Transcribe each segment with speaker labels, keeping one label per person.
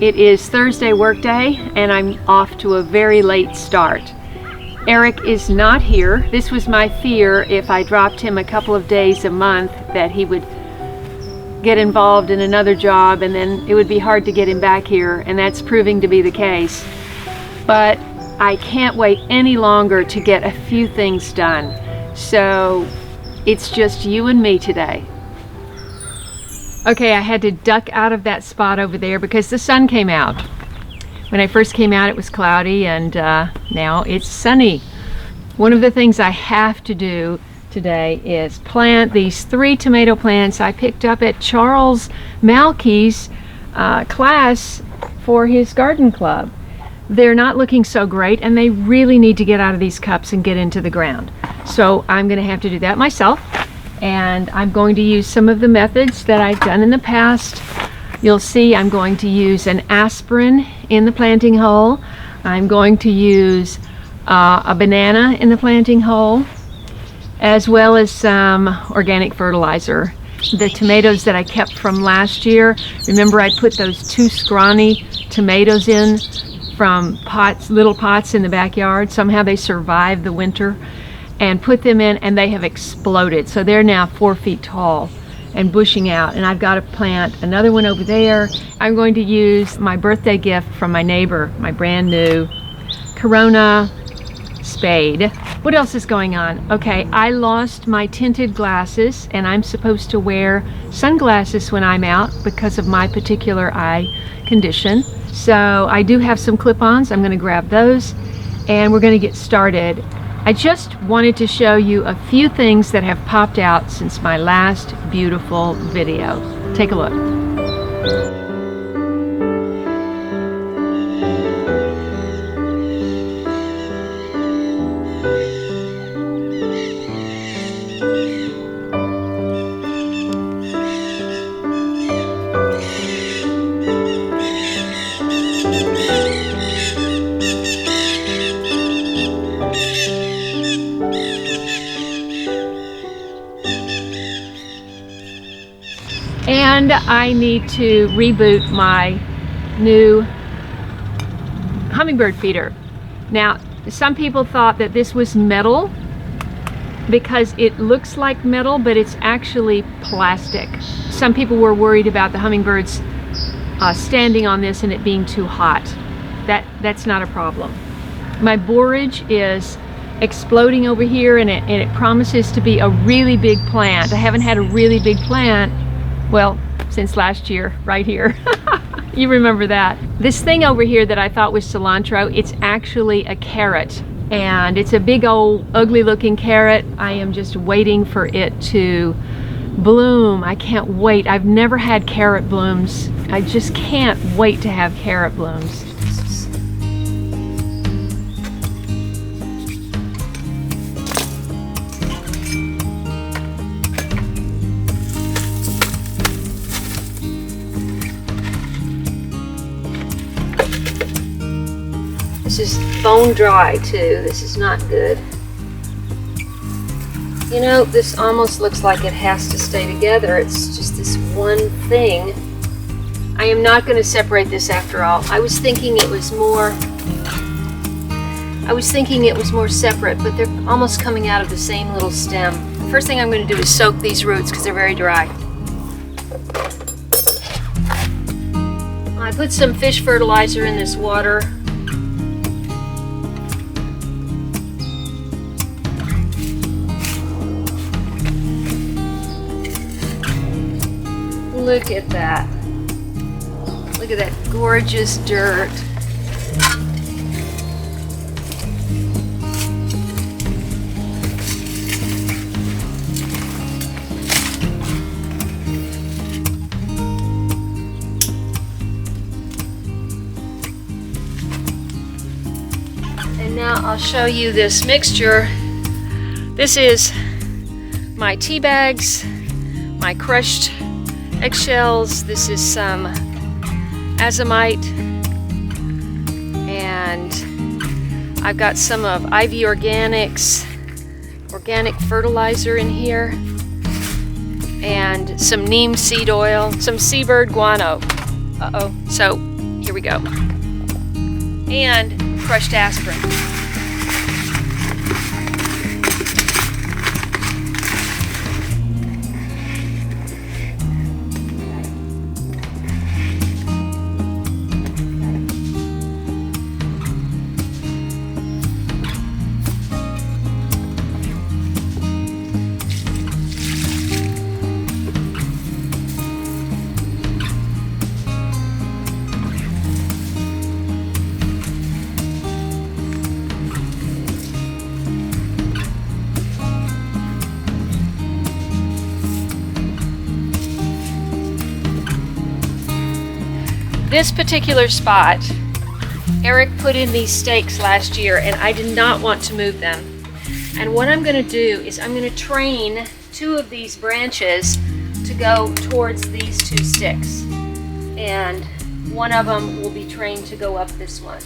Speaker 1: It is Thursday Workday, and I'm off to a very late start. Eric is not here. This was my fear if I dropped him a couple of days a month that he would get involved in another job and then it would be hard to get him back here, and that's proving to be the case. But I can't wait any longer to get a few things done. So it's just you and me today. Okay, I had to duck out of that spot over there because the sun came out. When I first came out it was cloudy, and now it's sunny. One of the things I have to do today is plant these 3 tomato plants I picked up at Charles Malky's class for his garden club. They're not looking so great and they really need to get out of these cups and get into the ground. So I'm going to have to do that myself. And I'm going to use some of the methods that I've done in the past. You'll see I'm going to use an aspirin in the planting hole. I'm going to use a banana in the planting hole, as well as some organic fertilizer. The tomatoes that I kept from last year, remember I put those 2 scrawny tomatoes in from pots, little pots in the backyard. Somehow they survived the winter, and put them in, and they have exploded. So they're now 4 feet tall and bushing out, and I've got to plant another one over there. I'm going to use my birthday gift from my neighbor, my brand new Corona spade. What else is going on? Okay, I lost my tinted glasses, and I'm supposed to wear sunglasses when I'm out because of my particular eye condition. So I do have some clip-ons. I'm going to grab those, and we're going to get started. I just wanted to show you a few things that have popped out since my last beautiful video. Take a look. And I need to reboot my new hummingbird feeder. Now, some people thought that this was metal because it looks like metal, but it's actually plastic. Some people were worried about the hummingbirds standing on this and it being too hot. That's not a problem. My borage is exploding over here, and it promises to be a really big plant. I haven't had a really big plant, well, since last year, right here. You remember that. This thing over here that I thought was cilantro, it's actually a carrot. And it's a big old ugly looking carrot. I am just waiting for it to bloom. I can't wait. I've never had carrot blooms. I just can't wait to have carrot blooms. This is bone dry too. This is not good. You know, this almost looks like it has to stay together. It's just this one thing. I am not going to separate this after all. I was thinking it was more separate, but they're almost coming out of the same little stem. The first thing I'm going to do is soak these roots because they're very dry. I put some fish fertilizer in this water. Look at that. Look at that gorgeous dirt. And now I'll show you this mixture. This is my tea bags, my crushed eggshells. This is some azomite, and I've got some of Ivy Organics organic fertilizer in here, and some neem seed oil, some seabird guano. So Here we go. And crushed aspirin. This particular spot, Eric put in these stakes last year and I did not want to move them. And what I'm going to do is I'm going to train 2 of these branches to go towards these 2 sticks. And one of them will be trained to go up this one.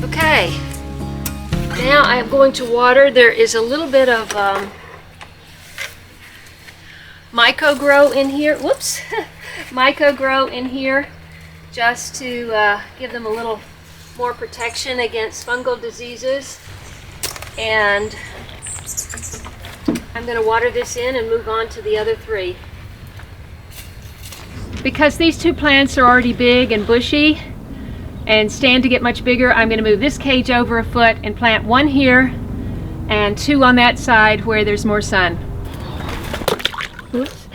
Speaker 1: Okay, now I am going to water. There is a little bit of myco-grow in here. Whoops, myco-grow in here just to give them a little more protection against fungal diseases. And I'm going to water this in and move on to the other 3. Because these 2 plants are already big and bushy and stand to get much bigger, I'm going to move this cage over a foot and plant 1 here and 2 on that side where there's more sun. Oops.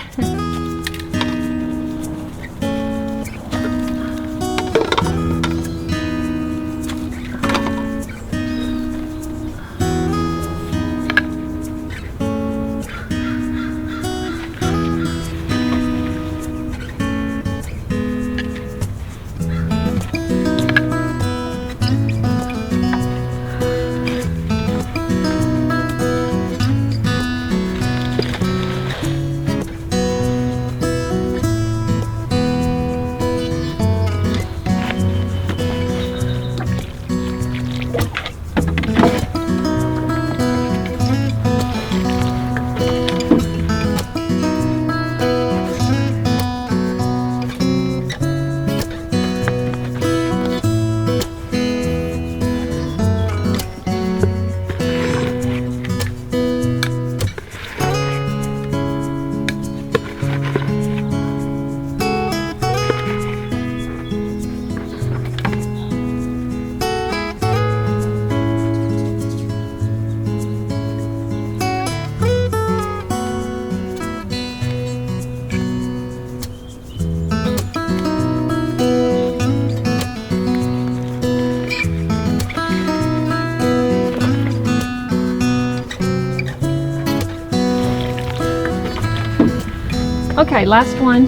Speaker 1: Okay, last one.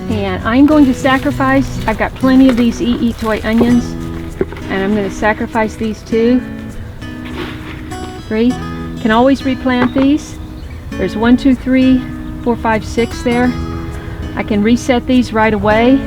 Speaker 1: And I'm going to sacrifice, I've got plenty of these eat toy onions, and I'm going to sacrifice these 2. 3. Can always replant these. There's 1, 2, 3, 4, 5, 6 there. I can reset these right away.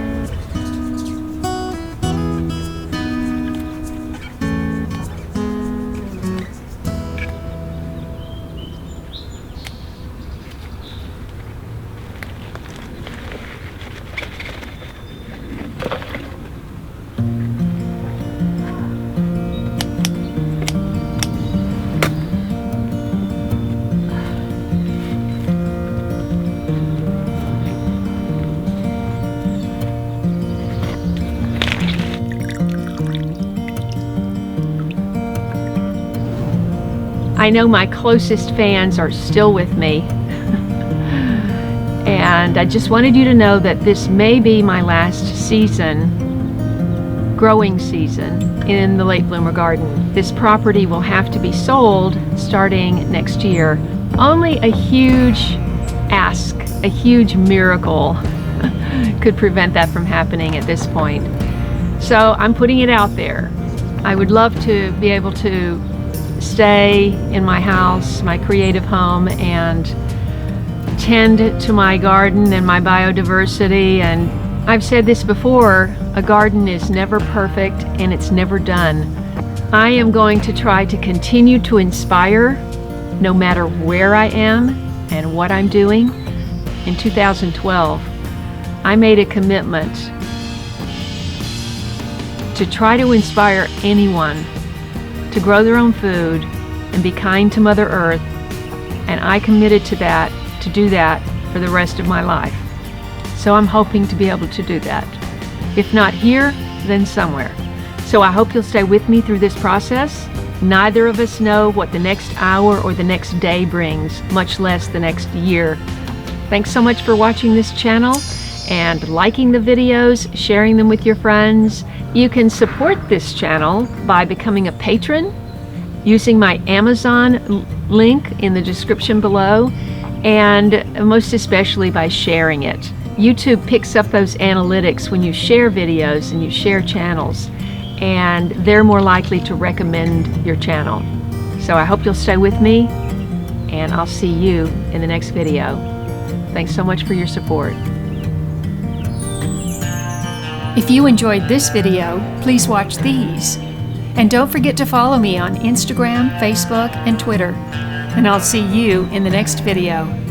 Speaker 1: I know my closest fans are still with me. And I just wanted you to know that this may be my last season, growing season, in the Late Bloomer Garden. This property will have to be sold starting next year. Only a huge ask, a huge miracle could prevent that from happening at this point. So I'm putting it out there. I would love to be able to stay in my house, my creative home, and tend to my garden and my biodiversity. And I've said this before, a garden is never perfect and it's never done. I am going to try to continue to inspire no matter where I am and what I'm doing. In 2012, I made a commitment to try to inspire anyone to grow their own food and be kind to Mother Earth, and I committed to that, to do that for the rest of my life. So I'm hoping to be able to do that. If not here, then somewhere. So I hope you'll stay with me through this process. Neither of us know what the next hour or the next day brings, much less the next year. Thanks so much for watching this channel and liking the videos, sharing them with your friends. You can support this channel by becoming a patron, using my Amazon link in the description below, and most especially by sharing it. YouTube picks up those analytics when you share videos and you share channels, and they're more likely to recommend your channel. So I hope you'll stay with me, and I'll see you in the next video. Thanks so much for your support. If you enjoyed this video, please watch these. And don't forget to follow me on Instagram, Facebook, and Twitter. And I'll see you in the next video.